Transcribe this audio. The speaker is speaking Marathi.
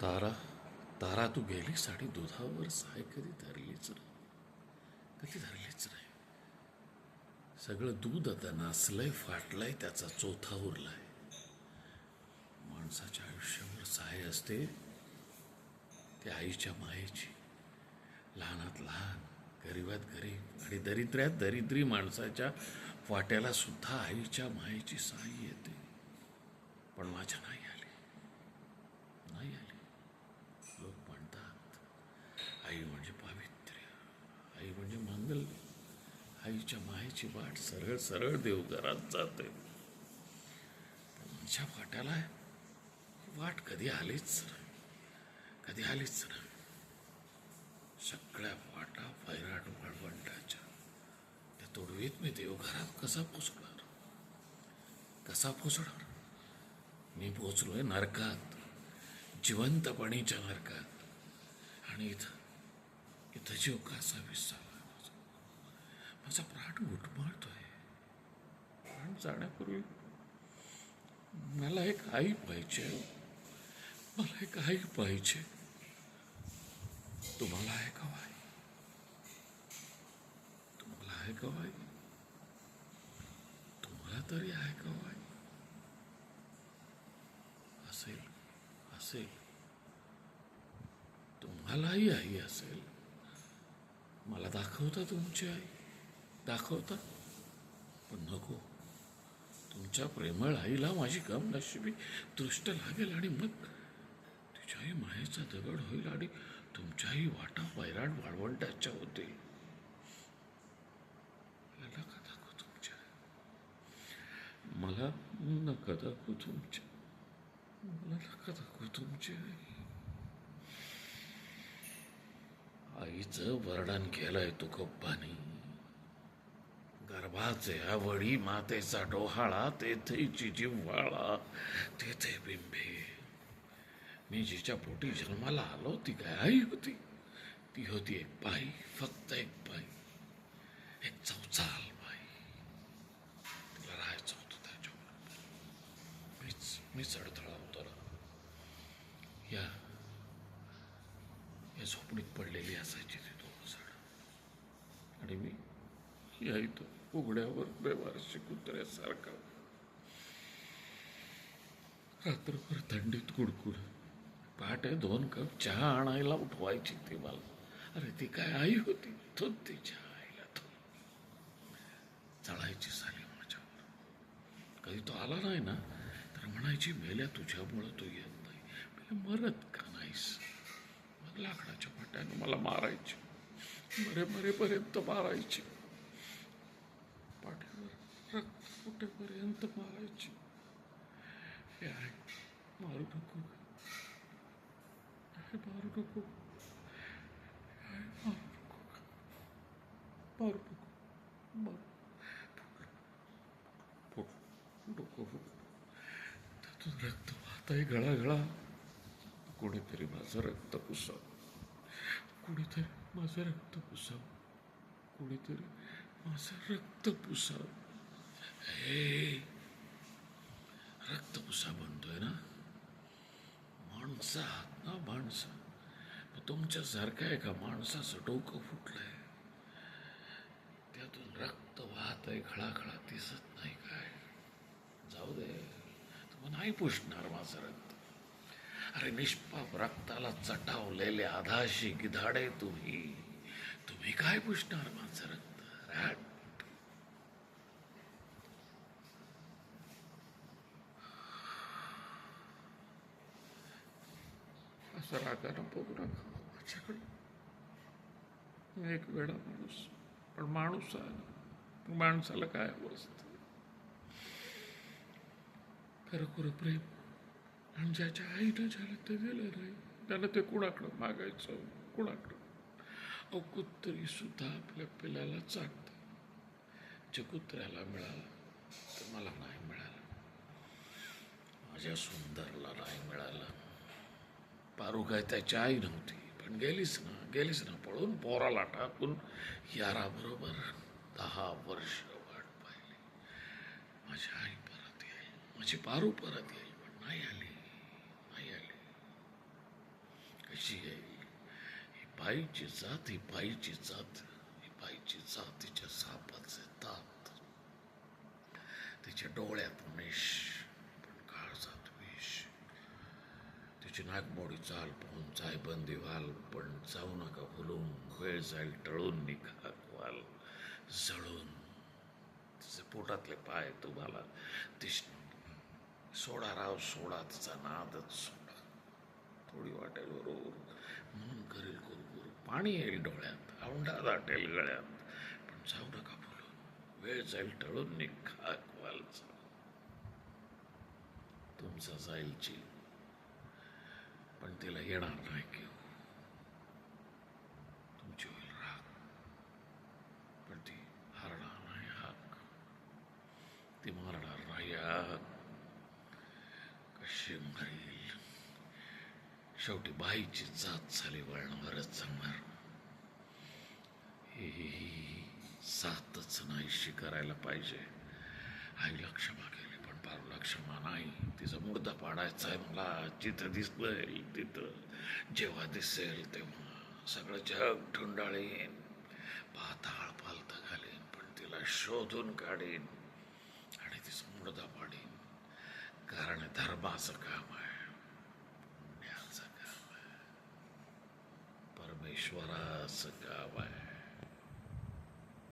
तारा तारा तू गेलीस आणि दुधावर साय कधी धरलीच नाही, कधी धरलीच नाही. सगळं दूध आता नासलंय, फाटलंय, त्याचा चोथा उरलाय. माणसाच्या आयुष्यावर साय असते त्या आईच्या मायेची. लहानात लहान, गरीबात गरीब आणि दरिद्र्यात दरिद्री माणसाच्या वाट्याला सुद्धा आईच्या मायेची साय येते. पण माझ्या नाही आली, नाही आली. लोक म्हणतात आई म्हणजे पावित्र्य, आई म्हणजे मांगल्य. आईच्या मायेची वाट सरळ सरळ देवघरात जाते. माझ्या वाट्याला वाट कधी आलीच नाही, कधी आलीच नाही. सगळ्या वाटा वैराट वाळवंटाच्या, त्या तोडवीत मी देवघरात कसा पोचणार, कसा पोचणार. मी पोचलोय नरकात, जिवंतपणीच्या नरकात. आणि इथं जीव कसा विसावा. माझा प्राण घुटमळतोय. प्राण जाण्यापूर्वी मला एक आई पाहिजे, मला एक आई पाहिजे. तुम्हाला आहे का आई? तुम्हाला आहे का आई? तुम्हाला तरी आहे का आई? असेल, असेल, तुम्हालाही आई असेल. मला दाखवता तुमची आई, दाखवता. पण नको. तुमच्या प्रेमळ आईला माझी कम नशिबी दृष्ट लागेल आणि मग तिच्याही मायेचा दगड होईल आणि तुमच्याही वाटा वैराट वाळवंटाच्या होतील. मला नका दाखवू तुमच्या, मला नका दाखवू तुमच्या, मला नका दाखवू तुमची आई. आईचं वर्णन केलंय तुकोबांनी. गर्भाचे आवडी, मातेचा डोहाळा, तेथे जिव्हाळा, तेथे बिंबे. मी जिच्या पोटी जन्माला आलो ती काय आई होती? ती होती एक बाई, फक्त एक बाई, एक चौचाल बाई. तिला राहायचं होतं त्याच्यावर. मीच अडथळा होतो ना. या झोपडीत पडलेली असायची ती दोघं जण. आणि मी या इथं उघड्यावर बेवारशी कुत्र्यासारखा रात्रभर थंडीत कुडकुड. पहाटे 2 कप चहा आणायला उठवायची ती मला. अरे ती काय आई होती? तो तिच्या आईला तो चढायची साली माझ्यावर. कधी तो आला नाही ना तर म्हणायची, मेल्या तुझ्यामुळं तो येत नाही. मेल्या मरत का नाहीस? मग लाकडाच्या पाट्यानं मला मारायची, मरेपर्यंत मारायची, पाठीवर रक्त फुटेपर्यंत मारायची. हे आहे, मारू नको, मारू नको, मारू नको, मारू नको, मारू नको. त्यातून रक्त वाहताय गळागळा. कोणीतरी माझं रक्त पुसावं, कोणीतरी माझं रक्त पुसावं, कोणीतरी माझं रक्त पुसावं. हे रक्तपुसा बनतोय ना माणसा, ना माणसं. तुमच्यासारख्या एका माणसाचं डोकं फुटलंय, त्यातून रक्त वाहतंय खळाखळा, दिसत नाही काय? जाऊ दे, तुम्ही नाही पुसणार माझं रक्त. अरे निष्पाप रक्ताला चटावलेले आधाशी गिधाडे तुम्ही काय पुसणार माझं रक्त? रॅट. असं रागानं बघू नका माझ्याकडं. मी एक वेळा माणूस, पण माणूस आहे. माणसाला काय असतं? खरं प्रेम. आणि ज्याच्या आईनं झालं ते दिलं नाही, त्यानं ते कुणाकडं मागायचं? कुणाकडं? अहो कुत्री सुद्धा आपल्या पिल्याला चाटते. जे कुत्र्याला मिळालं तर मला नाही मिळालं, माझ्या सुंदरला नाही मिळालं. पारू काय त्याची आई नव्हती, पण गेलीच ना पळून. पोराला टाकून याराबरोबर 10 वर्ष वाट पाहिली. माझी आई परत येईल, माझी पारू परत येईल, पण नाही आली, नाही आली. कशी आहे ही बाईची जात, ही बाईची जात, ही बाईची जात, तिच्या सापाचे दात, तिच्या डोळ्यात मेष पण काळजात विष, तिची नागमोडी चाल पाहून जायबंदी व्हाल, पण जाऊ नका भुलून, वेळ जाईल टळून निघा व्हाल जळून. तिचे पोटातले पाय तुम्हाला दिसणार. सोडा राव सोडा, तिचा नादच सोडा. थोडी वाटेल बरोबर म्हणून करेल गुरु, पाणी येईल डोळ्यात, औंढा दाटेल गळ्यात, पण जाऊ नका बोलून, वेळ जाईल टळून निघा वालचा. तुमचा जाईल जीव पण तिला येणार नाही की तुमची होईल राग, पण ती हरणार नाही हाक, ती मारणार नाही आग. कशी मरेल शेवटी बाईची जात झाली, वळणावरच जमणार. ही साथच नाहीशी करायला पाहिजे. आईला क्षमा केली पण पारूला क्षमा नाही. तिचा मुर्दा पाडायचा आहे मला, जिथं दिसेल तिथं, जेव्हा दिसेल तेव्हा सगळं जग ढुंडाळीन, पाताळ पालत घालीन, पण तिला शोधून काढीन आणि तिचा मुर्दा पाडीन. कारण धर्माचं काम आहे, पुण्याचं काम आहे, परमेश्वराचं काम आहे.